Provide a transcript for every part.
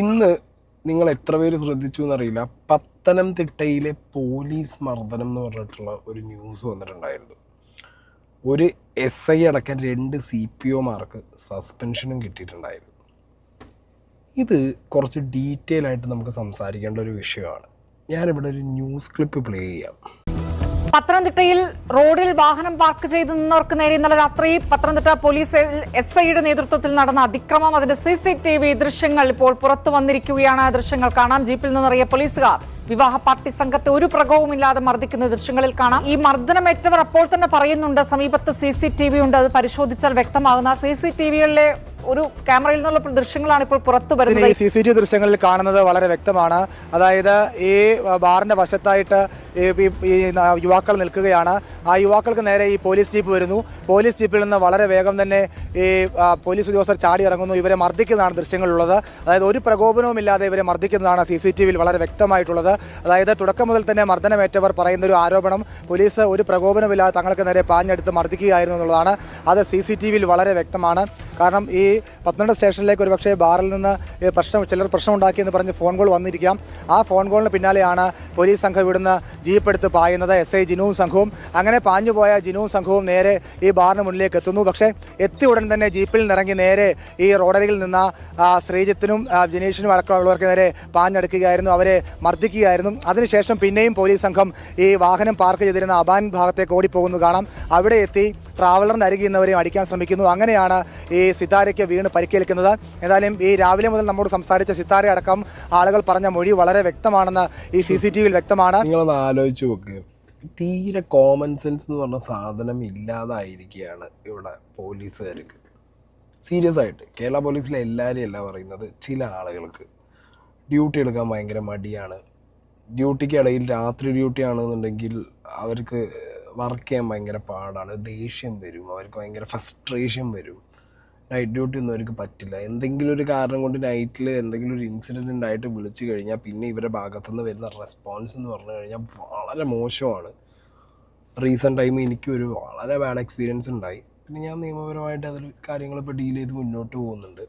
ഇന്ന് നിങ്ങൾ എത്ര പേര് ശ്രദ്ധിച്ചു എന്നറിയില്ല, പത്തനംതിട്ടയിലെ പോലീസ് മർദ്ദനം എന്ന് പറഞ്ഞിട്ടുള്ള ഒരു ന്യൂസ് വന്നിട്ടുണ്ടായിരുന്നു. ഒരു SI അടക്കം 2 CPOമാർക്ക് സസ്പെൻഷനും കിട്ടിയിട്ടുണ്ടായിരുന്നു. ഇത് കുറച്ച് ഡീറ്റെയിൽ ആയിട്ട് നമുക്ക് സംസാരിക്കേണ്ട ഒരു വിഷയമാണ്. ഞാനിവിടെ ഒരു ന്യൂസ് ക്ലിപ്പ് പ്ലേ ചെയ്യാം. പത്തനംതിട്ടയിൽ റോഡിൽ വാഹനം പാർക്ക് ചെയ്ത് നിന്നവർക്ക് നേരെ ഇന്നലെ രാത്രി പത്തനംതിട്ട പോലീസ് SIയുടെ നേതൃത്വത്തിൽ നടന്ന അതിക്രമം, അതിന്റെ CCTV ദൃശ്യങ്ങൾ ഇപ്പോൾ പുറത്തു വന്നിരിക്കുകയാണ്. ദൃശ്യങ്ങൾ കാണാം. ജീപ്പിൽ നിന്നിറങ്ങിയ പോലീസുകാർ വിവാഹ പാർട്ടി സംഘത്തെ ഒരു പ്രകോപവുമില്ലാതെ മർദ്ദിക്കുന്ന ദൃശ്യങ്ങളിൽ കാണാം. ഈ മർദ്ദനമേറ്റവർ അപ്പോൾ തന്നെ പറയുന്നുണ്ട് സമീപത്ത് CCTV ഉണ്ട്, അത് പരിശോധിച്ചാൽ വ്യക്തമാകുന്ന CCTVകളിലെ ഒരു ക്യാമറയിൽ നിന്നുള്ള ദൃശ്യങ്ങളാണ് ഇപ്പോൾ പുറത്തു വരുന്നത്. ഈ CCTV ദൃശ്യങ്ങളിൽ കാണുന്നത് വളരെ വ്യക്തമാണ്. അതായത് ഈ ബാറിന്റെ വശത്തായിട്ട് ഈ യുവാക്കൾ നിൽക്കുകയാണ്. ആ യുവാക്കൾക്ക് നേരെ ഈ പോലീസ് ജീപ്പ് വരുന്നു. പോലീസ് ജീപ്പിൽ നിന്ന് വളരെ വേഗം തന്നെ ഈ പോലീസ് ഉദ്യോഗസ്ഥർ ചാടി ഇറങ്ങുന്നു. ഇവരെ മർദ്ദിക്കുന്നതാണ് ദൃശ്യങ്ങളുള്ളത്. അതായത് ഒരു പ്രകോപനവുമില്ലാതെ ഇവരെ മർദ്ദിക്കുന്നതാണ് CCTVയിൽ വളരെ വ്യക്തമായിട്ടുള്ളത്. അതായത് തുടക്കം മുതൽ തന്നെ മർദ്ദനമേറ്റവർ പറയുന്ന ഒരു ആരോപണം, പോലീസ് ഒരു പ്രകോപനമില്ലാതെ തങ്ങൾക്ക് നേരെ പാഞ്ഞെടുത്ത് മർദ്ദിക്കുകയായിരുന്നു എന്നുള്ളതാണ്. അത് CCTVയിൽ വളരെ വ്യക്തമാണ്. കാരണം ഈ പത്തനംതിട്ട സ്റ്റേഷനിലേക്ക് ഒരുപക്ഷെ ബാറിൽ നിന്ന് ചിലർ പ്രശ്നമുണ്ടാക്കിയെന്ന് പറഞ്ഞ് ഫോൺ കോൾ വന്നിരിക്കാം. ആ ഫോൺ കോളിന് പിന്നാലെയാണ് പോലീസ് സംഘം ഇവിടുന്ന് ജീപ്പ് എടുത്ത് പായുന്നത്. SI ജിനുവും സംഘവും. അങ്ങനെ പാഞ്ഞുപോയ ജിനുവും സംഘവും നേരെ ഈ ബാറിന് മുന്നിലേക്ക് എത്തുന്നു. പക്ഷേ എത്തിയ ഉടൻ തന്നെ ജീപ്പിൽ നിന്നിറങ്ങി നേരെ ഈ റോഡരികിൽ നിന്ന ശ്രീജിത്തിനും ജിനീഷിനും അടക്കമുള്ളവർക്ക് നേരെ പാഞ്ഞെടുക്കുകയായിരുന്നു, അവരെ മർദ്ദിക്കുകയായിരുന്നു. അതിനുശേഷം പിന്നെയും പോലീസ് സംഘം ഈ വാഹനം പാർക്ക് ചെയ്തിരുന്ന അബാൻ ഭാഗത്തേക്ക് ഓടിപ്പോകുന്നത് കാണാം. അവിടെ എത്തി ട്രാവലറിൻ്റെ അരികിൽ നിന്നവരെയും അടിക്കാൻ ശ്രമിക്കുന്നു. അങ്ങനെയാണ് ഈ സിത്താരയ്ക്ക് വീണ് പരിക്കേൽക്കുന്നത്. ഏതായാലും ഈ രാവിലെ മുതൽ നമ്മോട് സംസാരിച്ച സിത്താര അടക്കം ആളുകൾ പറഞ്ഞ മൊഴി വളരെ വ്യക്തമാണെന്ന് ഈ CCTVയിൽ വ്യക്തമാണ്. നിങ്ങളൊന്ന് ആലോചിച്ച് നോക്ക്, തീരെ കോമൺ സെൻസ് എന്ന് പറഞ്ഞ സാധനം ഇല്ലാതായിരിക്കുകയാണ് ഇവിടെ പോലീസുകാർക്ക്. സീരിയസ് ആയിട്ട് കേരള പോലീസിലെ എല്ലാവരും അല്ല പറയുന്നത്, ചില ആളുകൾക്ക് ഡ്യൂട്ടി എടുക്കാൻ ഭയങ്കര മടിയാണ്. ഡ്യൂട്ടിക്ക് ഇടയിൽ രാത്രി ഡ്യൂട്ടി ആണെന്നുണ്ടെങ്കിൽ അവർക്ക് വർക്ക് ചെയ്യാൻ ഭയങ്കര പാടാണ്, ദേഷ്യം വരും, അവർക്ക് ഭയങ്കര ഫ്രസ്ട്രേഷൻ വരും. നൈറ്റ് ഡ്യൂട്ടി ഒന്നും അവർക്ക് പറ്റില്ല. എന്തെങ്കിലും ഒരു കാരണം കൊണ്ട് നൈറ്റിൽ എന്തെങ്കിലും ഒരു ഇൻസിഡൻറ്റ് ഉണ്ടായിട്ട് വിളിച്ചു കഴിഞ്ഞാൽ പിന്നെ ഇവരുടെ ഭാഗത്തുനിന്ന് വരുന്ന റെസ്പോൺസ് എന്ന് പറഞ്ഞു കഴിഞ്ഞാൽ വളരെ മോശമാണ്. റീസെൻ്റ് ടൈം എനിക്കൊരു വളരെ ബാഡ് എക്സ്പീരിയൻസ് ഉണ്ടായി. പിന്നെ ഞാൻ നിയമപരമായിട്ട് അതിൽ കാര്യങ്ങൾ ഇപ്പോൾ ഡീൽ ചെയ്ത് മുന്നോട്ട് പോകുന്നുണ്ട്.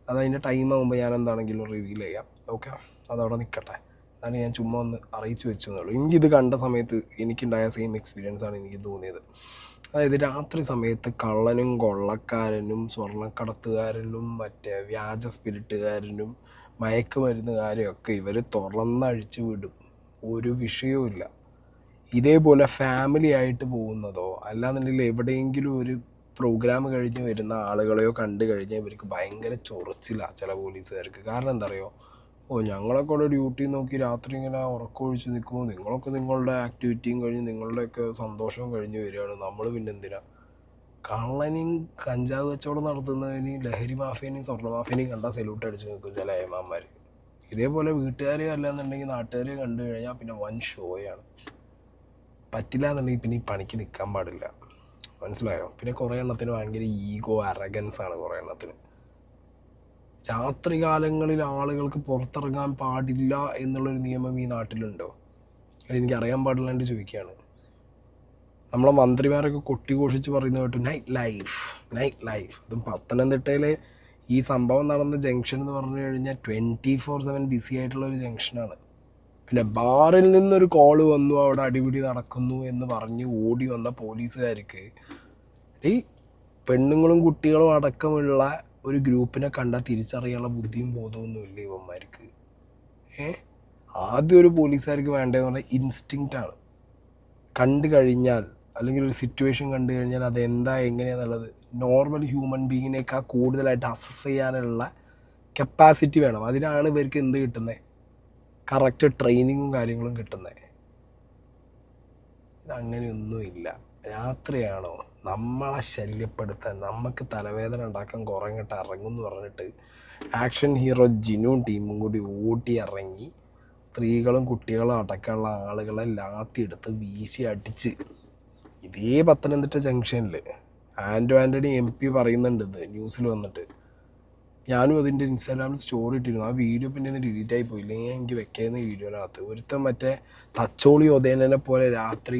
അതതിൻ്റെ ടൈം ആകുമ്പോൾ ഞാൻ എന്താണെങ്കിലും റിവീൽ ചെയ്യാം. ഓക്കെ, അതവിടെ നിൽക്കട്ടെ. അതാണ് ഞാൻ ചുമ്മാ ഒന്ന് അറിയിച്ചു വെച്ചു എന്നുള്ളൂ. എനിക്കിത് കണ്ട സമയത്ത് എനിക്കുണ്ടായ സെയിം എക്സ്പീരിയൻസാണ് എനിക്ക് തോന്നിയത്. അതായത് രാത്രി സമയത്ത് കള്ളനും കൊള്ളക്കാരനും സ്വർണ്ണക്കടത്തുകാരനും മറ്റേ വ്യാജ സ്പിരിറ്റുകാരനും മയക്കുമരുന്നുകാരും ഒക്കെ ഇവർ തുറന്നഴിച്ചു വിടും, ഒരു വിഷയവുമില്ല. ഇതേപോലെ ഫാമിലി ആയിട്ട് പോകുന്നതോ അല്ലാന്നുണ്ടെങ്കിൽ എവിടെയെങ്കിലും ഒരു പ്രോഗ്രാം കഴിഞ്ഞ് വരുന്ന ആളുകളെയോ കണ്ടു കഴിഞ്ഞാൽ ഇവർക്ക് ഭയങ്കര ചൊറിച്ചിലാണ് ചില പോലീസുകാർക്ക്. കാരണം എന്താ പറയുക, ഞങ്ങളൊക്കെ ഇവിടെ ഡ്യൂട്ടി നോക്കി രാത്രി ഇങ്ങനെ ഉറക്കമൊഴിച്ച് നിൽക്കുമ്പോൾ നിങ്ങളൊക്കെ നിങ്ങളുടെ ആക്ടിവിറ്റിയും കഴിഞ്ഞ് നിങ്ങളുടെയൊക്കെ സന്തോഷവും കഴിഞ്ഞ് വരികയാണ്, നമ്മൾ പിന്നെ എന്തിനാ? കള്ളനെയും കഞ്ചാവ് കച്ചവടം നടത്തുന്നതിനെയും ലഹരി മാഫിയനെയും സ്വർണ്ണ മാഫിയനെയും കണ്ടാൽ സല്യൂട്ട് അടിച്ച് നിൽക്കും ചില ഏമാന്മാർ. ഇതേപോലെ വീട്ടുകാരെയോ അല്ലാന്നുണ്ടെങ്കിൽ നാട്ടുകാരെയോ കണ്ടു കഴിഞ്ഞാൽ പിന്നെ വൻ ഷോയാണ്. പറ്റില്ല എന്നുണ്ടെങ്കിൽ പിന്നെ ഈ പണിക്ക് നിൽക്കാൻ പാടില്ല, മനസ്സിലായോ? പിന്നെ കുറേ എണ്ണത്തിന് ഭയങ്കര ഈഗോ അറഗൻസാണ് കുറേ എണ്ണത്തിന്. രാത്രി കാലങ്ങളിൽ ആളുകൾക്ക് പുറത്തിറങ്ങാൻ പാടില്ല എന്നുള്ളൊരു നിയമം ഈ നാട്ടിലുണ്ടോ? എനിക്കറിയാൻ പാടില്ലാണ്ട് ചോദിക്കുകയാണ്. നമ്മളെ മന്ത്രിമാരൊക്കെ കൊട്ടിഘോഷിച്ച് പറയുന്നത് കേട്ടു നൈറ്റ് ലൈഫ്. അതും പത്തനംതിട്ടയിലെ ഈ സംഭവം നടന്ന ജംഗ്ഷൻ എന്ന് പറഞ്ഞു കഴിഞ്ഞാൽ 24/7 ബിസി ആയിട്ടുള്ളൊരു ജംഗ്ഷനാണ്. പിന്നെ ബാറിൽ നിന്നൊരു കോള് വന്നു, അവിടെ അടിപിടി നടക്കുന്നു എന്ന് പറഞ്ഞ് ഓടി വന്ന പോലീസുകാർക്ക് ഈ പെണ്ണുങ്ങളും കുട്ടികളും അടക്കമുള്ള ഒരു ഗ്രൂപ്പിനെ കണ്ടാൽ തിരിച്ചറിയാനുള്ള ബുദ്ധിയും ബോധമൊന്നുമില്ല ഇവന്മാർക്ക്. ആദ്യം ഒരു പോലീസുകാർക്ക് വേണ്ടതെന്ന് പറഞ്ഞാൽ ഇൻസ്റ്റിങ്ക്റ്റാണ്. കണ്ടു കഴിഞ്ഞാൽ അല്ലെങ്കിൽ ഒരു സിറ്റുവേഷൻ കണ്ടു കഴിഞ്ഞാൽ അതെന്താ എങ്ങനെയാണെന്നുള്ളത് നോർമൽ ഹ്യൂമൻ ബീങ്ങിനേക്കാൾ കൂടുതലായിട്ട് അസസ് ചെയ്യാനുള്ള കപ്പാസിറ്റി വേണം. അതിനാണ് ഇവർക്ക് എന്ത് കിട്ടുന്നത്? കറക്റ്റ് ട്രെയിനിങ്ങും കാര്യങ്ങളും കിട്ടുന്നത്. ഇതങ്ങനെയൊന്നുമില്ല. രാത്രിയാണോ നമ്മളെ ശല്യപ്പെടുത്താൻ, നമുക്ക് തലവേദന ഉണ്ടാക്കാൻ കുറേ ഇങ്ങോട്ട് ഇറങ്ങും എന്ന് പറഞ്ഞിട്ട് ആക്ഷൻ ഹീറോ ജിനുവും ടീമും കൂടി ഓടി ഇറങ്ങി സ്ത്രീകളും കുട്ടികളും അടക്കമുള്ള ആളുകളെ ലാത്തിയെടുത്ത് വീശി അടിച്ച്. ഇതേ പത്തനംതിട്ട ജംഗ്ഷനിൽ ആൻ്റണി MP പറയുന്നുണ്ട്, ഇത് ന്യൂസിൽ വന്നിട്ട്. ഞാനും അതിൻ്റെ ഇൻസ്റ്റാഗ്രാമിൽ സ്റ്റോറി ഇട്ടിരുന്നു. ആ വീഡിയോ പിന്നെ ഒന്ന് ഡിലീറ്റ് ആയി പോയില്ലെങ്കിൽ എനിക്ക് വെക്കാവുന്ന വീഡിയോനകത്ത് ഒരുത്തൻ മറ്റേ തച്ചോളി ഒതേനെ പോലെ രാത്രി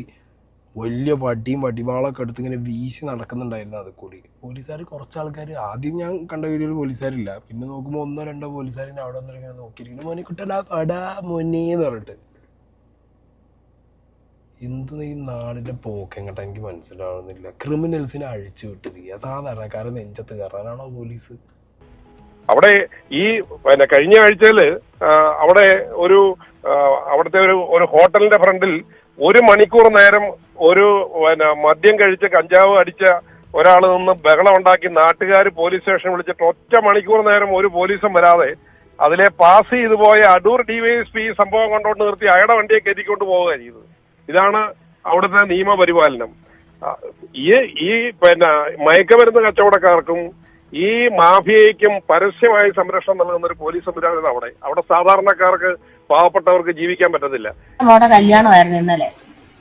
വലിയ വടിയും വടിവാളൊക്കെ എടുത്ത് ഇങ്ങനെ വീശി നടക്കുന്നുണ്ടായിരുന്നു അത് കൂടി. പോലീസുകാർ കുറച്ച് ആൾക്കാർ, ആദ്യം ഞാൻ കണ്ട വീഡിയോയിൽ പോലീസുകാരില്ല, പിന്നെ നോക്കുമ്പോൾ 1-2 പോലീസുകാരിനെ അവിടെ വന്നിട്ട് ഇങ്ങനെ നോക്കിയിരിക്കുന്നു, മോനെ കുട്ടടാ പടാ മോനേന്ന് പറഞ്ഞിട്ട്. എന്ത് ഈ നാടിൻ്റെ പോക്ക് എങ്ങോട്ടാ എനിക്ക് മനസ്സിലാവുന്നില്ല. ക്രിമിനൽസിനെ അഴിച്ചു വിട്ടിരിക്കുക, സാധാരണക്കാരെ നെഞ്ചത്ത് കയറാനാണോ പോലീസ്? അവിടെ ഈ കഴിഞ്ഞ ആഴ്ചയില് അവിടെ അവിടുത്തെ ഒരു ഹോട്ടലിന്റെ ഫ്രണ്ടിൽ 1 മണിക്കൂർ നേരം ഒരു മദ്യം കഴിച്ച് കഞ്ചാവ് അടിച്ച ഒരാൾ നിന്ന് ബഹളം ഉണ്ടാക്കി നാട്ടുകാർ പോലീസ് സ്റ്റേഷൻ വിളിച്ചിട്ട് 1 മണിക്കൂർ നേരം ഒരു പോലീസും വരാതെ അതിലെ പാസ് ചെയ്തു പോയ അടൂർ ഡിവൈഎസ്പി സംഭവം കൊണ്ടുകൊണ്ട് നിർത്തി അയാളുടെ വണ്ടിയെ കയറ്റിക്കൊണ്ട് പോവുക ചെയ്തത്. ഇതാണ് അവിടുത്തെ നിയമപരിപാലനം. ഈ മയക്കുമരുന്ന് കച്ചവടക്കാർക്കും ഈ മാഫിയയ്ക്കും പരസ്യമായി സംരക്ഷണം നൽകുന്ന ഒരു പോലീസ് സംവിധാനം അവിടെ സാധാരണക്കാർക്ക് പാവപ്പെട്ടവർക്ക് ജീവിക്കാൻ പറ്റത്തില്ല. മോടെ കല്യാണമായിരുന്നു ഇന്നലെ.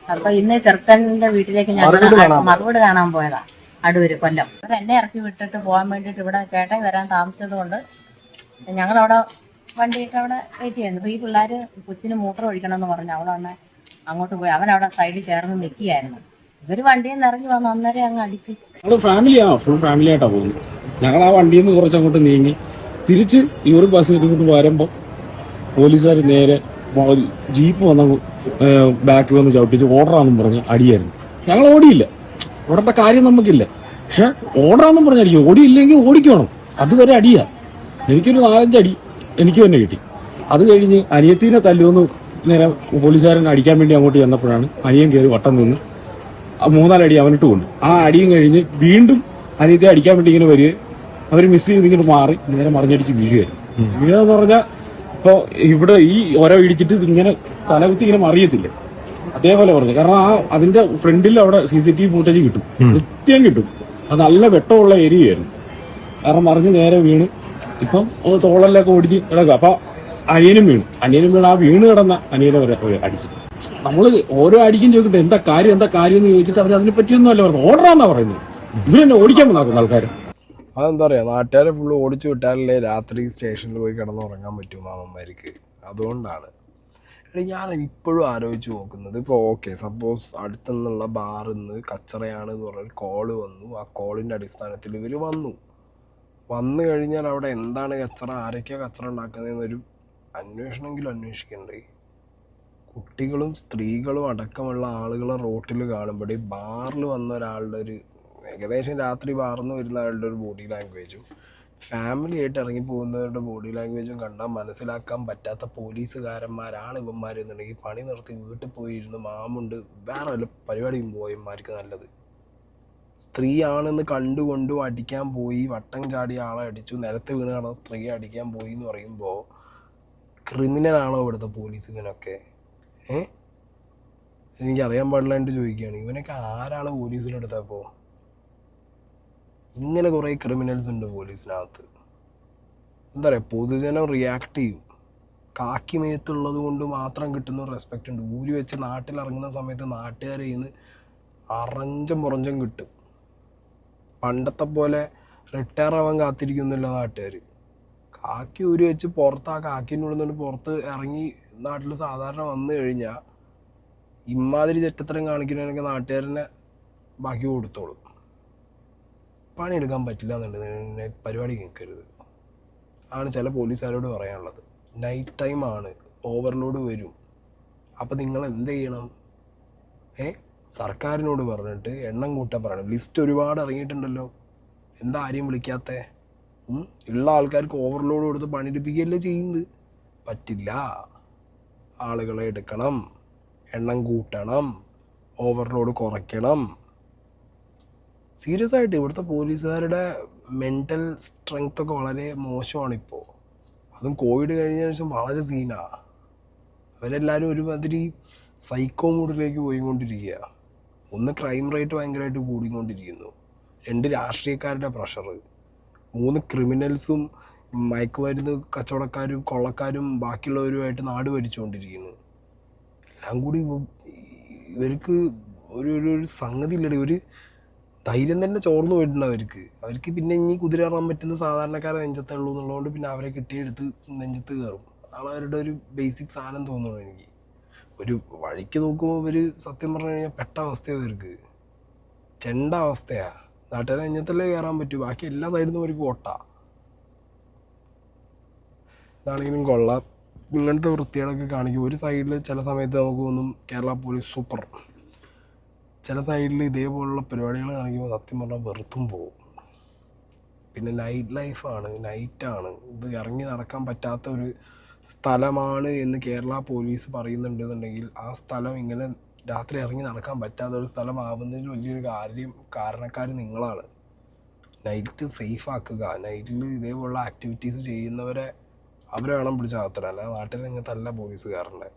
അപ്പൊ ഇന്ന് ചെറുക്കന്റെ വീട്ടിലേക്ക് ഞങ്ങൾ മറുപടി കാണാൻ പോയതാ, അടൂര്, കൊല്ലം. എന്നെ ഇറക്കി വിട്ടിട്ട് പോകാൻ വേണ്ടിട്ട് ഇവിടെ ചേട്ടൻ വരാൻ താമസിച്ചത് കൊണ്ട് ഞങ്ങളവിടെ വണ്ടിയിട്ട് അവിടെ വെയിറ്റ് ചെയ്യുന്നു. അപ്പൊ ഈ പിള്ളേര് കൊച്ചിന് മൂത്രം ഒഴിക്കണം എന്ന് പറഞ്ഞു അവിടെ അങ്ങോട്ട് പോയി. അവനവിടെ സൈഡിൽ ചേർന്ന് നിൽക്കുകയായിരുന്നു. ഇവര് വണ്ടിയിൽ നിന്ന് ഇറങ്ങി വന്ന് അന്നേരം അങ്ങ് അടിച്ച്. ഞങ്ങൾ ഫാമിലിയാണ്, ഫുൾ ഫാമിലി ആയിട്ടാണ് പോകുന്നത്. ഞങ്ങൾ ആ വണ്ടിയിൽ നിന്ന് കുറച്ചങ്ങോട്ട് നീങ്ങി തിരിച്ച് ഈ ഒരു ബസ് ഇങ്ങോട്ട് വരുമ്പോൾ പോലീസുകാർ നേരെ ജീപ്പ് വന്ന ബാക്കിൽ വന്ന് ചവിട്ടിച്ച് ഓർഡറാണെന്നും പറഞ്ഞ് അടിയായിരുന്നു. ഞങ്ങൾ ഓടിയില്ല, ഓടേണ്ട കാര്യം നമുക്കില്ല. പക്ഷെ ഓർഡറാണെന്നും പറഞ്ഞ് അടിക്കും, ഓടിയില്ലെങ്കിൽ ഓടിക്കണം, അതുവരെ അടിയാ. എനിക്കൊരു 4-5 അടി എനിക്ക് തന്നെ കിട്ടി. അത് കഴിഞ്ഞ് അനിയത്തിനെ തല്ലുമെന്ന് നേരെ പോലീസുകാരൻ അടിക്കാൻ വേണ്ടി അങ്ങോട്ട് ചെന്നപ്പോഴാണ് അനിയൻ കയറി വട്ടം നിന്ന് 3-4 അടി അവനിട്ട് കൊണ്ട്. ആ അടിയും കഴിഞ്ഞ് വീണ്ടും അനിയത്തെ അടിക്കാൻ വേണ്ടി ഇങ്ങനെ വരിക, അവർ മിസ് ചെയ്ത് ഇങ്ങനെ മാറി നേരെ മറിഞ്ഞടിച്ച് വീഴുകയായിരുന്നു. വീഴെന്ന് പറഞ്ഞാൽ ഇപ്പോൾ ഇവിടെ ഈ ഓരോ ഇടിച്ചിട്ട് ഇങ്ങനെ തലകുത്തി ഇങ്ങനെ മറിയത്തില്ല, അതേപോലെ പറഞ്ഞു. കാരണം അതിന്റെ ഫ്രണ്ടിൽ അവിടെ CCTV ഫുട്ടേജ് കിട്ടും, കൃത്യം കിട്ടും. അത് നല്ല വെട്ടമുള്ള ഏരിയയായിരുന്നു. കാരണം മറിഞ്ഞ് നേരെ വീണ് ഇപ്പം തോളലിലൊക്കെ ഓടിച്ച് കിടക്കുക. അപ്പൊ അനിയനും വീണ് ആ വീണ് കിടന്ന അനിയനെ വരെ അടിച്ചു. നമ്മള് ഓരോ അടിക്കും ചോദിക്കട്ടെ എന്താ കാര്യം എന്ന് ചോദിച്ചിട്ട് അവർ അതിനെ പറ്റിയൊന്നും അല്ല പറയുന്നത്, ഓർഡറാന്നാ പറയുന്നത്. ഇവരെന്നെ ഓടിക്കാൻ വന്നാക്കുന്ന ആൾക്കാർ. അതെന്താ പറയുക, നാട്ടുകാരെ ഫുള്ള് ഓടിച്ചു വിട്ടാലല്ലേ രാത്രി സ്റ്റേഷനിൽ പോയി കിടന്നുറങ്ങാൻ പറ്റും മാമന്മാർക്ക്. അതുകൊണ്ടാണ് ഞാൻ ഇപ്പോഴും ആലോചിച്ച് നോക്കുന്നത്. ഇപ്പോൾ ഓക്കെ, സപ്പോസ് അടുത്തുനിന്നുള്ള ബാറിൽ നിന്ന് കച്ചറയാണെന്ന് പറഞ്ഞൊരു കോള് വന്നു. ആ കോളിൻ്റെ അടിസ്ഥാനത്തിൽ ഇവർ വന്നു കഴിഞ്ഞാൽ അവിടെ എന്താണ് കച്ചറ, ആരൊക്കെയാണ് കച്ചറ ഉണ്ടാക്കുന്നതെന്നൊരു അന്വേഷണമെങ്കിലും അന്വേഷിക്കണ്ടേ? കുട്ടികളും സ്ത്രീകളും അടക്കമുള്ള ആളുകളെ റോട്ടിൽ കാണുമ്പോൾ ബാറിൽ വന്ന ഒരാളുടെ ഏകദേശം രാത്രി ബാറിന്ന് വരുന്ന ആളുടെ ഒരു ബോഡി ലാംഗ്വേജും ഫാമിലി ആയിട്ട് ഇറങ്ങിപ്പോകുന്നവരുടെ ബോഡി ലാംഗ്വേജും കണ്ടാൽ മനസ്സിലാക്കാൻ പറ്റാത്ത പോലീസുകാരന്മാരാണ് ഇവന്മാരെന്നുണ്ടെങ്കിൽ പണി നിർത്തി വീട്ടിൽ പോയിരുന്ന് മാമുണ്ട് വേറെ വല്ല പരിപാടിയും പോയന്മാർക്ക് നല്ലത്. സ്ത്രീയാണെന്ന് കണ്ടുകൊണ്ടും അടിക്കാൻ പോയി, വട്ടം ചാടിയ ആളെ അടിച്ചു, നിലത്ത് വീണ് കാണുന്ന സ്ത്രീയെ അടിക്കാൻ പോയി എന്ന് പറയുമ്പോൾ ക്രിമിനലാണോ ഇവിടുത്തെ പോലീസ് ഇങ്ങനെയൊക്കെ? എനിക്കറിയാൻ പാടില്ലാണ്ട് ചോദിക്കുകയാണ്, ഇവനൊക്കെ ആരാണ് പോലീസിലെടുത്തപ്പോൾ? ഇങ്ങനെ കുറേ ക്രിമിനൽസ് ഉണ്ട് പോലീസിനകത്ത്. എന്താ പറയുക, പൊതുജനം റിയാക്ട് ചെയ്യും. കാക്കി മേത്തുള്ളത് കൊണ്ട് മാത്രം കിട്ടുന്ന റെസ്പെക്റ്റ് ഉണ്ട്. ഊരി വെച്ച് നാട്ടിലിറങ്ങുന്ന സമയത്ത് നാട്ടുകാരെ ഇന്ന് അറഞ്ചം കിട്ടും. പണ്ടത്തെ പോലെ റിട്ടയർ ആവാൻ കാത്തിരിക്കുന്നില്ല നാട്ടുകാർ. കാക്കി ഊരി വെച്ച് ആ കാക്കിൻ്റെ ഉള്ളിൽ നിന്ന് പുറത്ത് ഇറങ്ങി നാട്ടിൽ സാധാരണ വന്നു കഴിഞ്ഞാൽ ഇമാതിരി ചെറ്റത്തരം കാണിക്കുന്നതിനൊക്കെ നാട്ടുകാരനെ ബാക്കി കൊടുത്തോളും. പണിയെടുക്കാൻ പറ്റില്ല എന്നുണ്ടെങ്കിൽ പരിപാടി കേൾക്കരുത് ആണ് ചില പോലീസുകാരോട് പറയാനുള്ളത്. നൈറ്റ് ടൈം ആണ്, ഓവർലോഡ് വരും. അപ്പം നിങ്ങൾ എന്ത് ചെയ്യണം? സർക്കാരിനോട് പറഞ്ഞിട്ട് എണ്ണം കൂട്ടാൻ പറയണം. ലിസ്റ്റ് ഒരുപാട് ഇറങ്ങിയിട്ടുണ്ടല്ലോ, എന്താ ആരെയും വിളിക്കാത്ത? ഉള്ള ആൾക്കാർക്ക് ഓവർലോഡ് കൊടുത്ത് പണിയെടുപ്പിക്കുകയല്ലേ ചെയ്യുന്നത്. പറ്റില്ല, ആളുകളെ എടുക്കണം, എണ്ണം കൂട്ടണം, ഓവർലോഡ് കുറയ്ക്കണം. സീരിയസ് ആയിട്ട് ഇവിടുത്തെ പോലീസുകാരുടെ മെൻ്റൽ സ്ട്രെങ്ത് ഒക്കെ വളരെ മോശമാണിപ്പോൾ. അതും കോവിഡ് കഴിഞ്ഞതിന് ശേഷം വളരെ സീനാണ്. അവരെല്ലാവരും ഒരുമാതിരി സൈക്കോ മൂഡിലേക്ക് പോയിക്കൊണ്ടിരിക്കുക. ഒന്ന് ക്രൈം റേറ്റ് ഭയങ്കരമായിട്ട് കൂടിക്കൊണ്ടിരിക്കുന്നു, 2 രാഷ്ട്രീയക്കാരുടെ പ്രഷർ, 3 ക്രിമിനൽസും മയക്കുമരുന്ന് കച്ചവടക്കാരും കൊള്ളക്കാരും ബാക്കിയുള്ളവരുമായിട്ട് നാട് ഭരിച്ചുകൊണ്ടിരിക്കുന്നു. എല്ലാം കൂടി ഇവർക്ക് ഒരു സംഗതി ഇല്ലടി, ഒരു ധൈര്യം തന്നെ ചോർന്നു പോയിട്ടുണ്ട് അവർക്ക്. പിന്നെ ഇനി കുതിര കയറാൻ പറ്റുന്ന സാധാരണക്കാരെ നെഞ്ചത്തേ ഉള്ളൂ എന്നുള്ളതുകൊണ്ട് പിന്നെ അവരെ കിട്ടിയെടുത്ത് നെഞ്ചത്ത് കയറും. അതാണ് അവരുടെ ഒരു ബേസിക് സാധനം തോന്നുന്നു എനിക്ക്. ഒരു വഴിക്ക് നോക്കുമ്പോൾ ഇവർ സത്യം പറഞ്ഞു കഴിഞ്ഞാൽ പെട്ട അവസ്ഥയാണ് ഇവർക്ക്, ചെണ്ട അവസ്ഥയാണ്. നാട്ടുകാരെ അഞ്ഞത്തല്ലേ കയറാൻ പറ്റൂ, ബാക്കി എല്ലാ സൈഡിൽ നിന്നും അവർക്ക് ഓട്ടാ. ഇതാണെങ്കിലും കൊള്ളാം, ഇങ്ങനത്തെ വൃത്തികളൊക്കെ കാണിക്കും. ഒരു സൈഡിൽ ചില സമയത്ത് നമുക്ക് തോന്നും കേരള പോലീസ് സൂപ്പർ, ചില സൈഡിൽ ഇതേപോലുള്ള പരിപാടികൾ കാണിക്കുമ്പോൾ സത്യം പറഞ്ഞാൽ വെറുത്തും പോകും. പിന്നെ നൈറ്റ് ലൈഫാണ്, നൈറ്റാണ്, ഇത് ഇറങ്ങി നടക്കാൻ പറ്റാത്ത ഒരു സ്ഥലമാണ് എന്ന് കേരള പോലീസ് പറയുന്നുണ്ടെന്നുണ്ടെങ്കിൽ ആ സ്ഥലം ഇങ്ങനെ രാത്രി ഇറങ്ങി നടക്കാൻ പറ്റാത്ത ഒരു സ്ഥലമാവുന്നതിൽ വലിയൊരു കാരണക്കാർ നിങ്ങളാണ്. നൈറ്റ് സേഫ് ആക്കുക, നൈറ്റിൽ ഇതേപോലുള്ള ആക്ടിവിറ്റീസ് ചെയ്യുന്നവരെ അവരെ വേണം പിടിച്ച് അകത്തണം, അല്ലാതെ നാട്ടിൽ രംഗത്തല്ല പോലീസുകാരൻ്റെ.